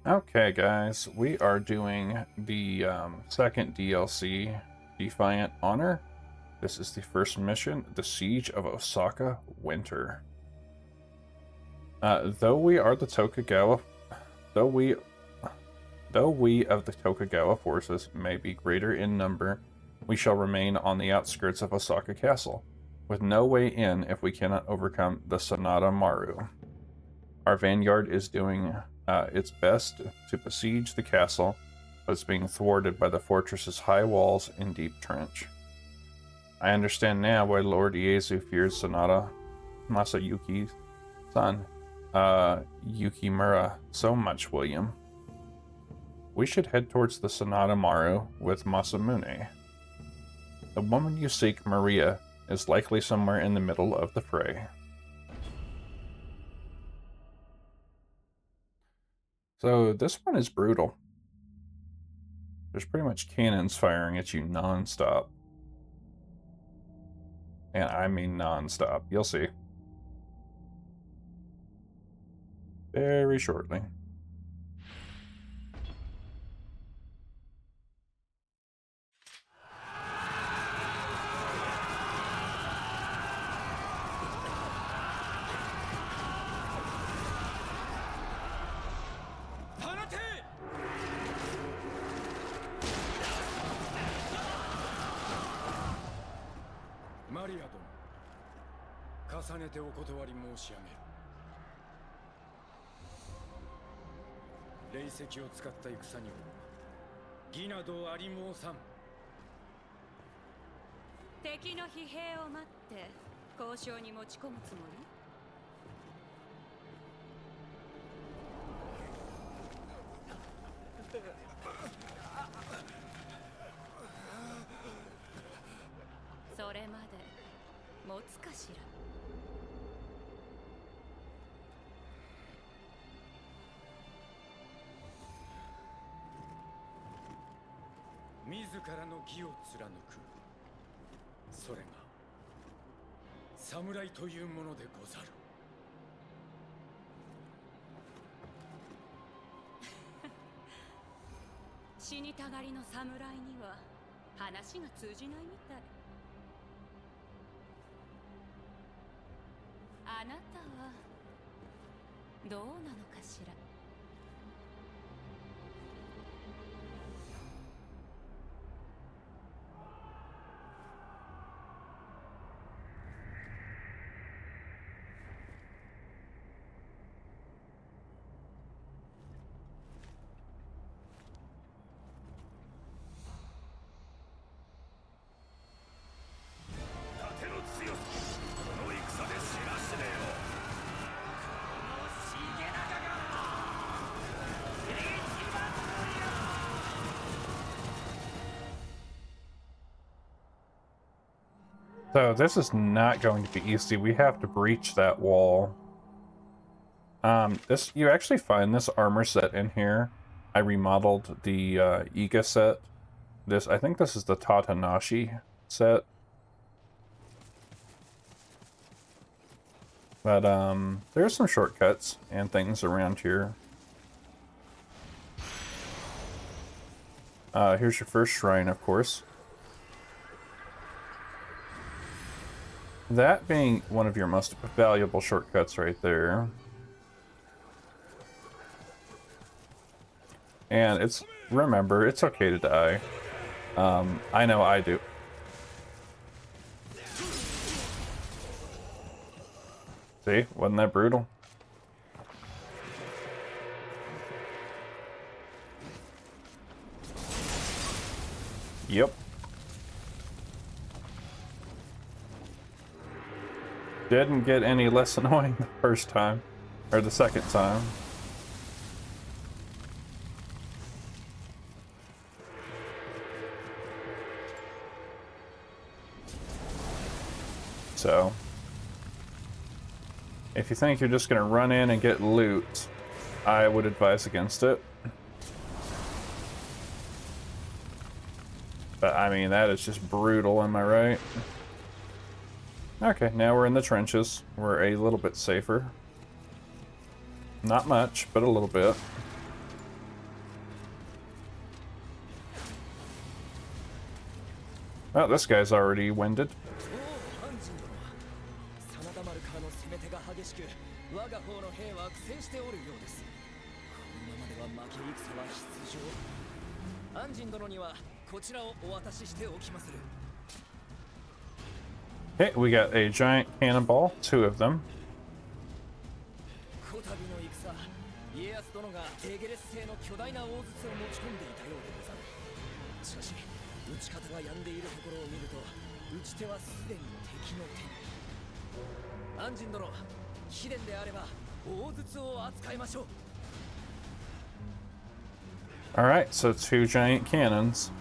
Okay, guys, we are doing the second DLC, Defiant Honor. This is the first mission, the Siege of Osaka Winter. Though we are the Tokugawa, though we of the Tokugawa forces may be greater in number, we shall remain on the outskirts of Osaka Castle, with no way in if we cannot overcome the Sanada Maru. Our vanguard is doing its best to besiege the castle, but it's being thwarted by the fortress's high walls and deep trench. I understand now why Lord Ieyasu fears Sanada Masayuki's son, Yukimura, so much, William. We should head towards the Sanada Maru with Masamune. The woman you seek, Maria, is likely somewhere in the middle of the fray. So this one is brutal. There's pretty much cannons firing at you non-stop. And I mean non-stop. You'll see. Very shortly. Maria 殿、重ねてお断り申し上げる。霊石を使った戦には義などあり申さん。敵の疲弊を待って交渉に持ち込むつもり？それまで持つかしら。自らの義を貫く、それが侍というものでござる。死にたがりの侍には話が通じないみたい。あなたはどうなのかしら。So this is not going to be easy. We have to breach that wall. You actually find this armor set in here. I remodeled the Iga set. I think this is the Tatanashi set. But there's some shortcuts and things around here. Here's your first shrine, of course. That being one of your most valuable shortcuts right there. And remember, it's okay to die. I know I do. See, wasn't that brutal? Yep. Didn't get any less annoying the first time, or the second time. So, if you think you're just gonna run in and get loot, I would advise against it. But I mean, that is just brutal, am I right? Okay, now we're in the trenches. We're a little bit safer. Not much, but a little bit. Oh, this guy's already winded. おおハンジン殿真田丸からの攻め手が激しく我が方の兵は苦戦しておるようです。このままでは負け戦は必定。ハンジン殿にはこちらをお渡ししておきまする。 Okay, we got a giant cannonball, 2 of them. こたびの戦、家康殿がエゲレス製の巨大な大筒を持ち込んでいたようでござる。しかし、撃ち方が病んでいるところを見ると、撃ち手はすでに敵の手に。安心殿、貴殿であれば大筒を扱いましょう。 Alright, so 2 giant cannons.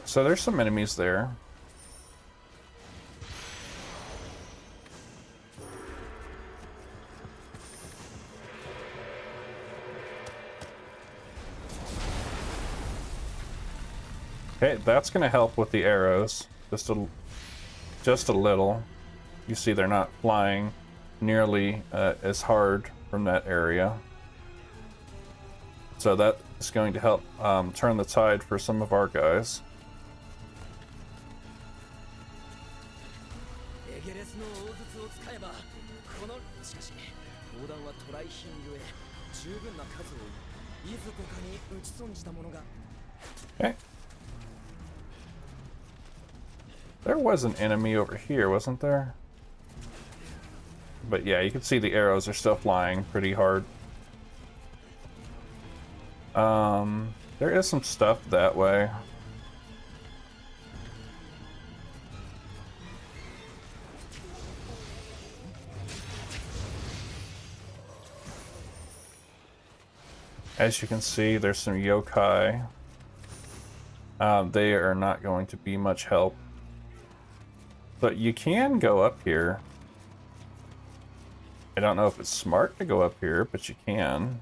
So there's some enemies there. Okay, that's gonna help with the arrows. Just a little. You see they're not flying nearly as hard from that area. So that is going to help turn the tide for some of our guys. エゲレスの大筒を使えば、このしかし砲弾は渡来品ゆえ十分な数をいずこかに撃ち損じたものが。 Okay. There was an enemy over here, wasn't there? But yeah, you can see the arrows are still flying pretty hard. There is some stuff that way. As you can see, there's some yokai. They are not going to be much help. But you can go up here. I don't know if it's smart to go up here, but you can.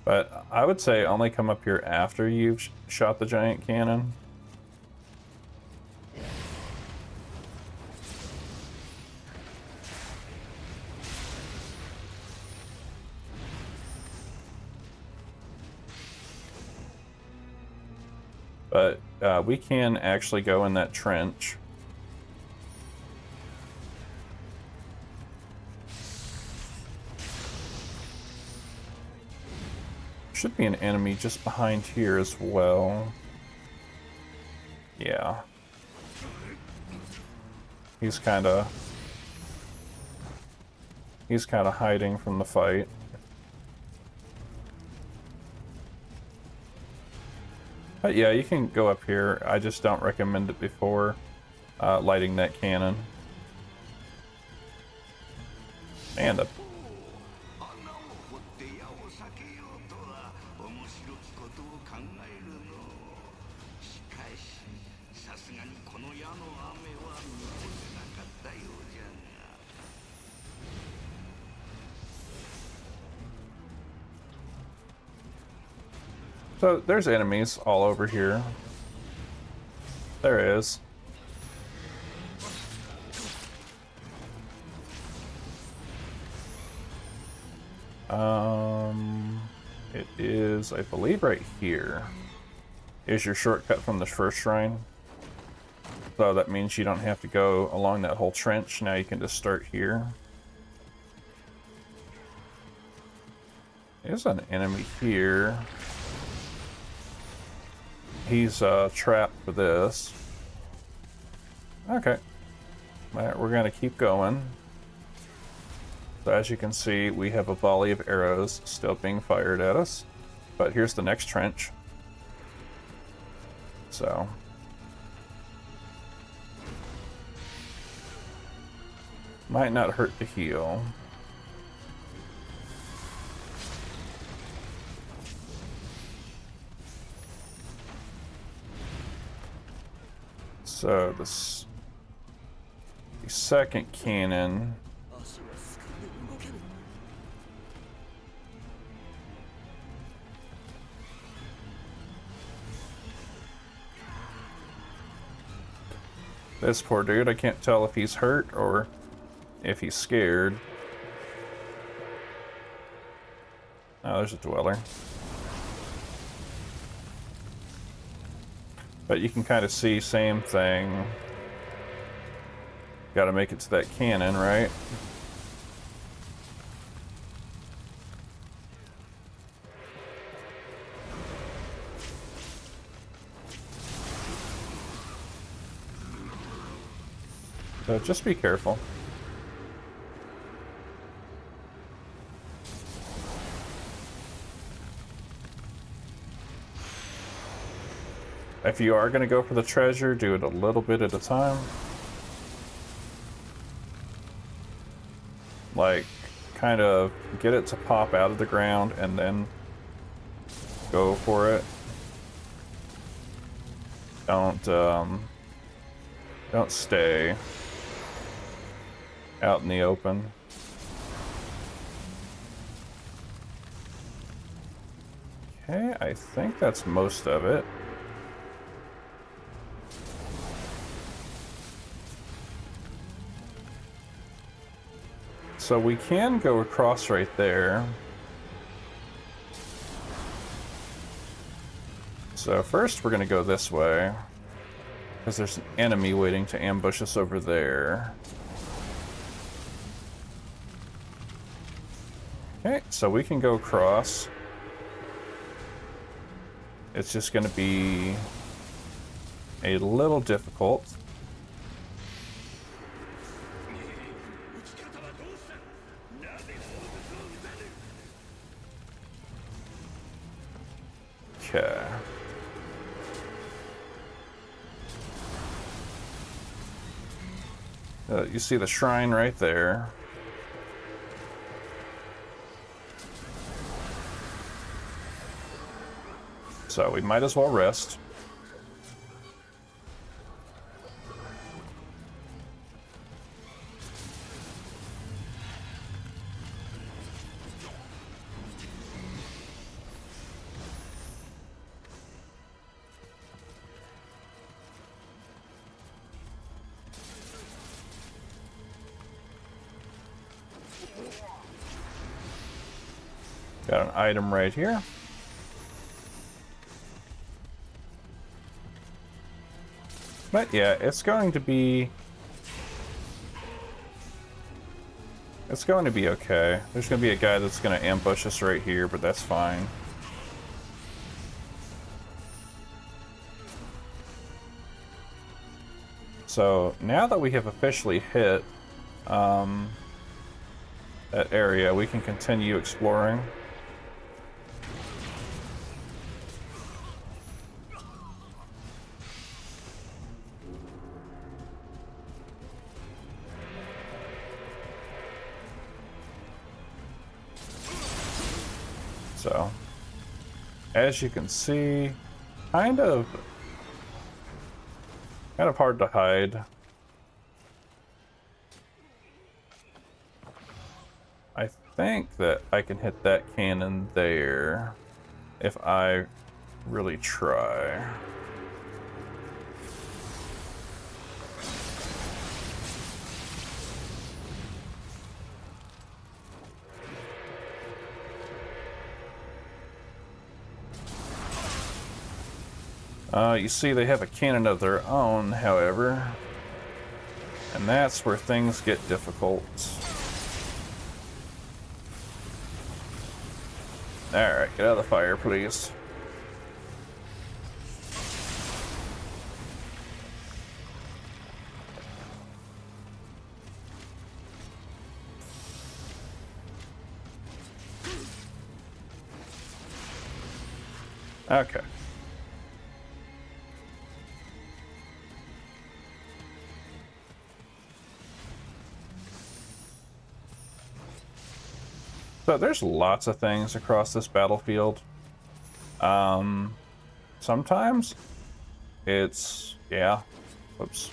But I would say only come up here after you've shot the giant cannon. But we can actually go in that trench. Should be an enemy just behind here as well. Yeah. He's kind of hiding from the fight. But yeah, you can go up here. I just don't recommend it before lighting that cannon. And the すがにこの矢の雨は見てなかったようじゃが。 So there's enemies all over here. There is. It is, I believe, right here. Is your shortcut from the first shrine. So that means you don't have to go along that whole trench. Now you can just start here. There's an enemy here. He's trapped for this. Okay. Alright, we're gonna keep going. So as you can see, we have a volley of arrows still being fired at us. But here's the next trench. So might not hurt to heal. So the second cannon. 足がすくんで動けぬ。 This poor dude, I can't tell if he's hurt or if he's scared. Oh, there's a dweller. But you can kind of see, same thing. Gotta make it to that cannon, right? So just be careful. If you are going to go for the treasure, do it a little bit at a time. Like, kind of get it to pop out of the ground and then go for it. Don't stay out in the open. Okay, I think that's most of it. So we can go across right there. So first we're gonna go this way, because there's an enemy waiting to ambush us over there. Okay, so we can go across. It's just gonna be a little difficult. Okay. You see the shrine right there. So we might as well rest. Got an item right here. But yeah, it's going to be okay. There's going to be a guy that's going to ambush us right here, but that's fine. So now that we have officially hit that area, we can continue exploring. So, as you can see, kind of hard to hide. I think that I can hit that cannon there if I really try. You see they have a cannon of their own, however, and that's where things get difficult. Alright, get out of the fire, please. Okay. So there's lots of things across this battlefield. Sometimes it's, yeah, Whoops.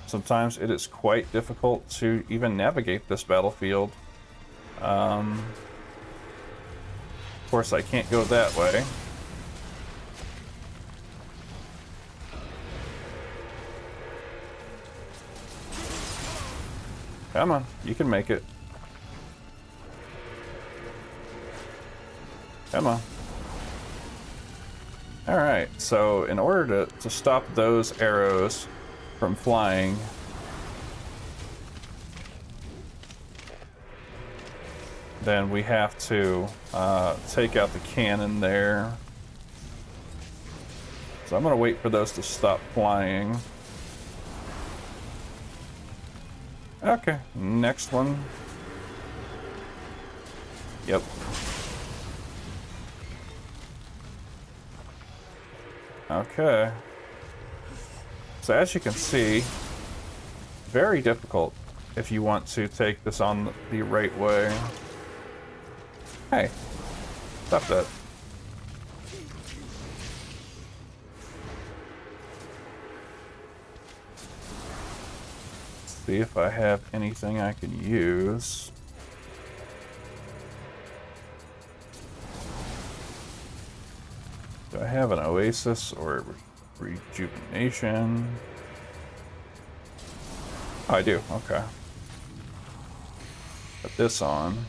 Sometimes it is quite difficult to even navigate this battlefield. Of course, I can't go that way. Come on, you can make it. Come on. Alright, so in order to stop those arrows from flying, then we have to take out the cannon there. So I'm going to wait for those to stop flying. Okay, next one. Yep. Okay. So as you can see, very difficult if you want to take this on the right way. Hey, stop that. Let's see if I have anything I can use. Do I have an oasis or rejuvenation? Oh, I do. Okay. Put this on.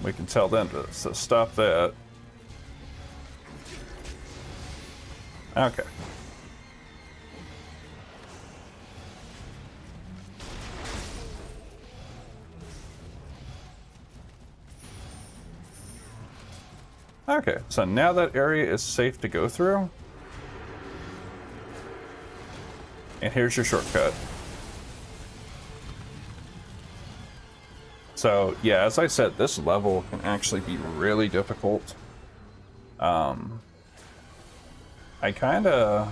We can tell them to stop that. Okay. Okay, so now that area is safe to go through. And here's your shortcut. So, yeah, as I said, this level can actually be really difficult. I kinda...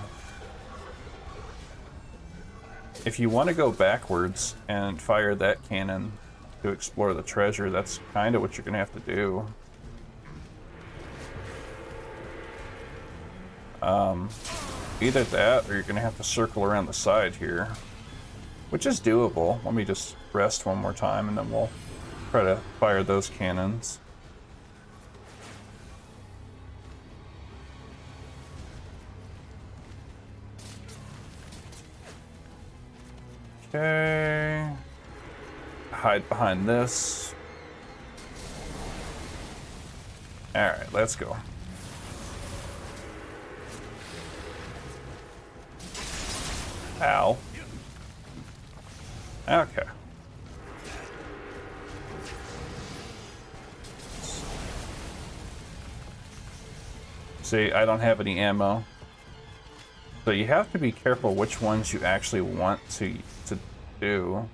If you want to go backwards and fire that cannon to explore the treasure, that's kinda what you're gonna have to do. Either that, or you're gonna have to circle around the side here, which is doable. Let me just rest one more time, and then we'll try to fire those cannons. Okay. Hide behind this. Alright, let's go. Ow. Okay. See, I don't have any ammo. So you have to be careful which ones you actually want to do.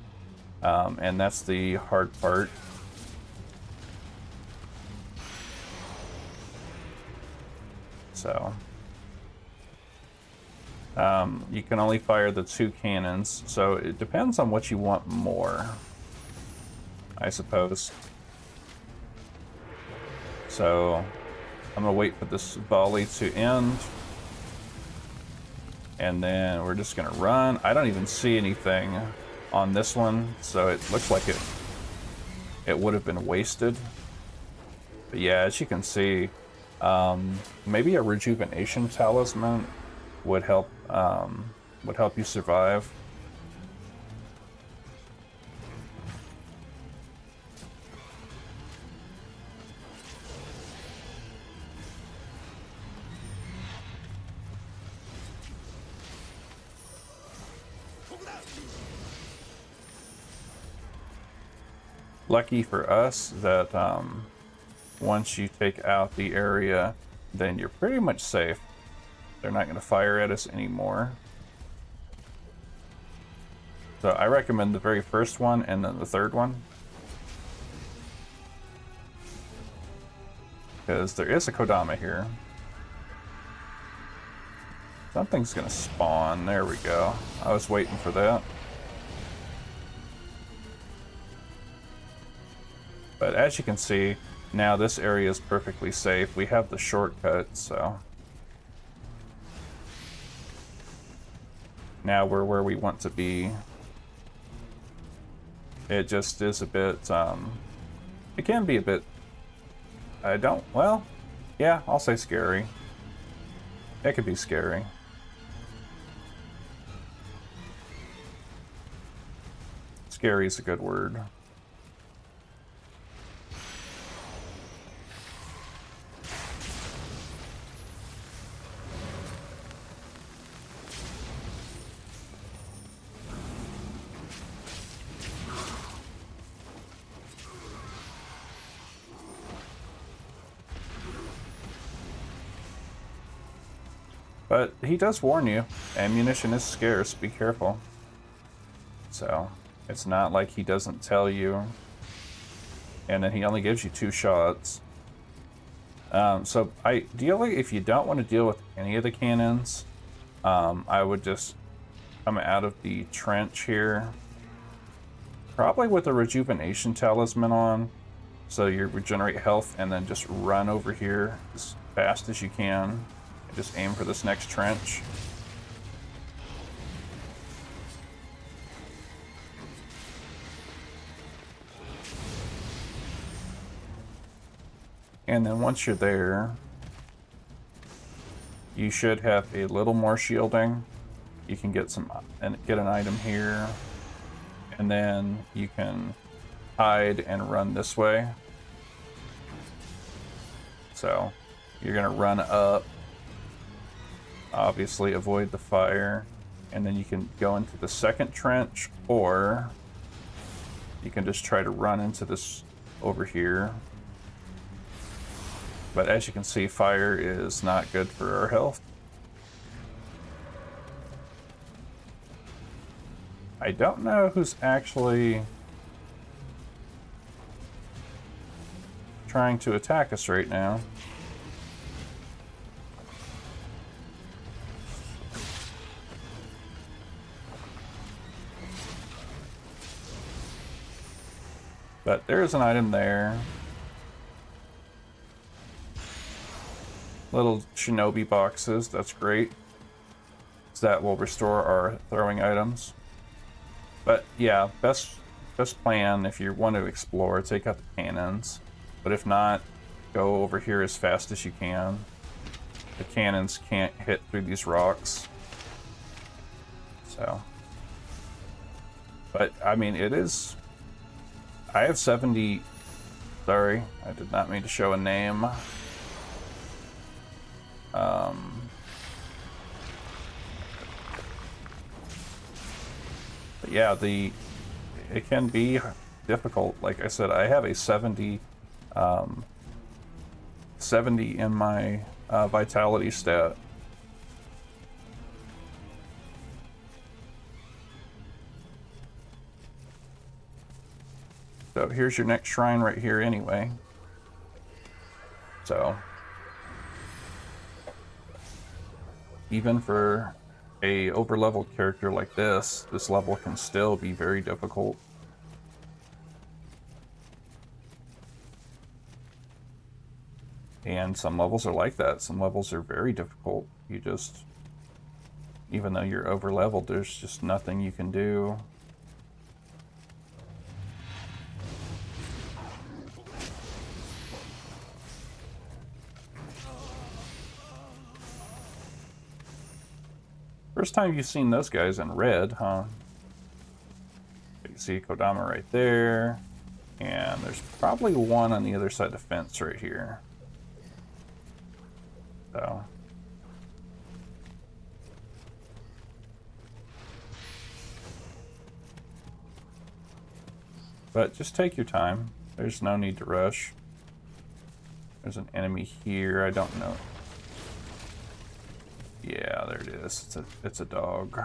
And that's the hard part. So... you can only fire the 2 cannons, so it depends on what you want more, I suppose. So I'm gonna wait for this volley to end, and then we're just gonna run. I don't even see anything on this one, so it looks like it would have been wasted. But yeah, as you can see, maybe a rejuvenation talisman would help you survive. Lucky for us that once you take out the area, then you're pretty much safe. They're not going to fire at us anymore. So I recommend the very first one and then the third one, because there is a Kodama here. Something's going to spawn. There we go. I was waiting for that. But as you can see, now this area is perfectly safe. We have the shortcut, so now we're where we want to be. It just is a bit, it can be a bit, well, yeah, I'll say scary. It could be scary. Scary is a good word. But he does warn you, ammunition is scarce, be careful. So, it's not like he doesn't tell you. And then he only gives you 2 shots. So ideally, if you don't want to deal with any of the cannons, I would just come out of the trench here. Probably with a rejuvenation talisman on. So you regenerate health and then just run over here as fast as you can. Just aim for this next trench. And then once you're there, you should have a little more shielding. You can get get an item here, and then you can hide and run this way. So you're gonna run up, obviously avoid the fire, and then you can go into the second trench, or you can just try to run into this over here. But as you can see, fire is not good for our health. I don't know who's actually trying to attack us right now. But there is an item there. Little shinobi boxes, that's great. So that will restore our throwing items. But yeah, best plan if you want to explore, take out the cannons. But if not, go over here as fast as you can. The cannons can't hit through these rocks. So. But I mean, it is. I have 70. Sorry, I did not mean to show a name. But yeah, it can be difficult. Like I said, I have a 70 in my vitality stat. So here's your next shrine right here anyway. So even for a over-leveled character like this level can still be very difficult. And some levels are like that. Some levels are very difficult. You just, even though you're over-leveled, there's just nothing you can do. First time you've seen those guys in red, huh? You can see Kodama right there. And there's probably one on the other side of the fence right here. So. But just take your time. There's no need to rush. There's an enemy here. I don't know. Yeah, there it is. It's a dog.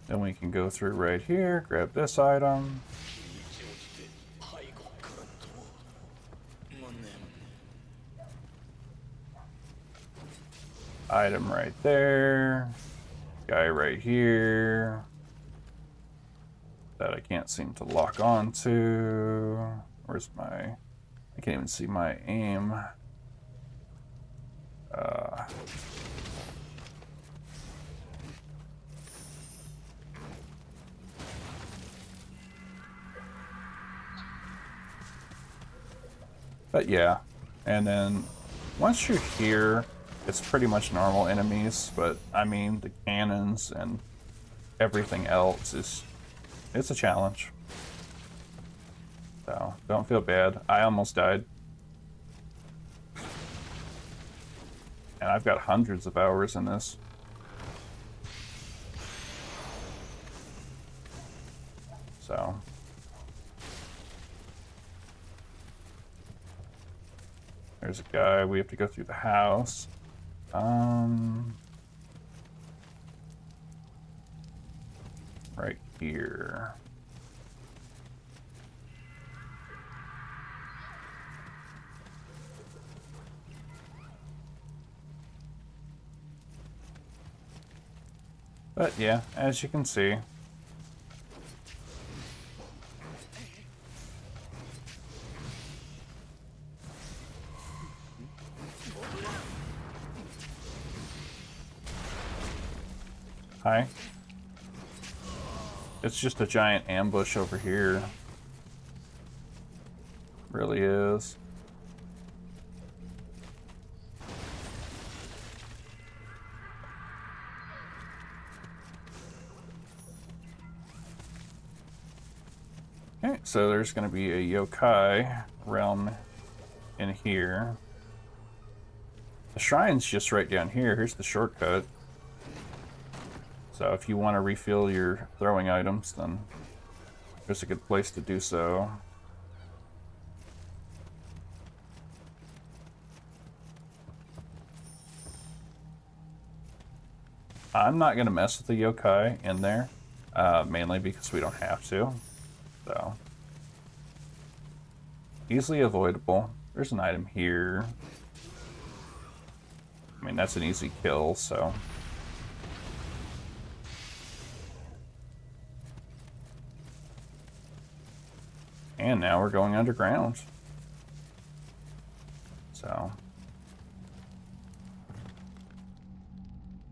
Then we can go through right here, grab this item. Item right there. Guy right here. That I can't seem to lock onto. Where's my... I can't even see my aim. But yeah, and then once you're here, it's pretty much normal enemies, but I mean, the cannons and everything else it's a challenge. So, don't feel bad. I almost died. And I've got hundreds of hours in this. So... There's a guy. We have to go through the house. Right here. But yeah, as you can see, hi. It's just a giant ambush over here. Really is. Okay, so there's going to be a yokai realm in here. The shrine's just right down here. Here's the shortcut. So if you want to refill your throwing items, then there's a good place to do so. I'm not going to mess with the yokai in there, mainly because we don't have to. So, easily avoidable. There's an item here. I mean, that's an easy kill, so... And now we're going underground. So...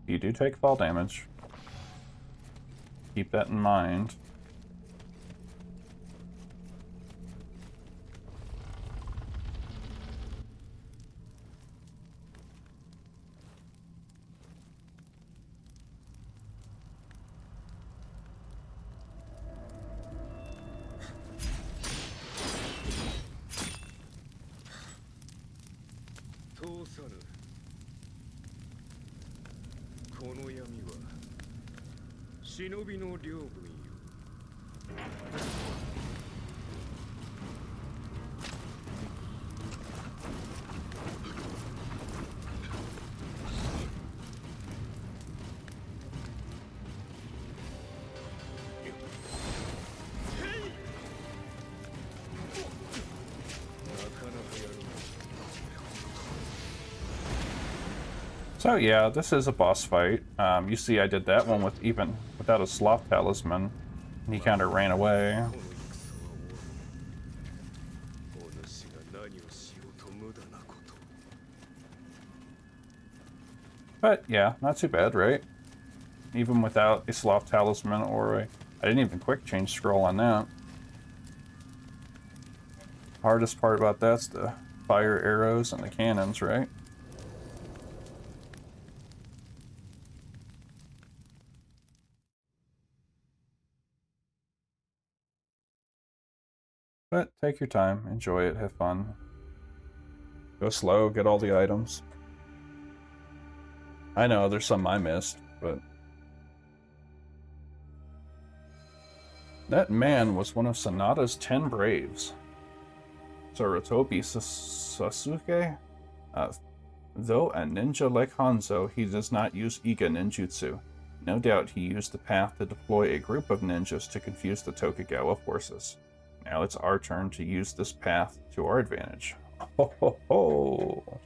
You do take fall damage. Keep that in mind. So yeah, this is a boss fight. You see I did that one with even without a sloth talisman, and he kind of ran away. But yeah, not too bad, right? Even without a sloth talisman or a... I didn't even quick change scroll on that. Hardest part about that's the fire arrows and the cannons, right? But take your time, enjoy it, have fun. Go slow, get all the items. I know, there's some I missed, but... That man was one of Sanada's 10 braves. Sarutobi Sasuke? Though a ninja like Hanzo, he does not use Iga ninjutsu. No doubt he used the path to deploy a group of ninjas to confuse the Tokugawa forces. Now it's our turn to use this path to our advantage. Ho ho ho!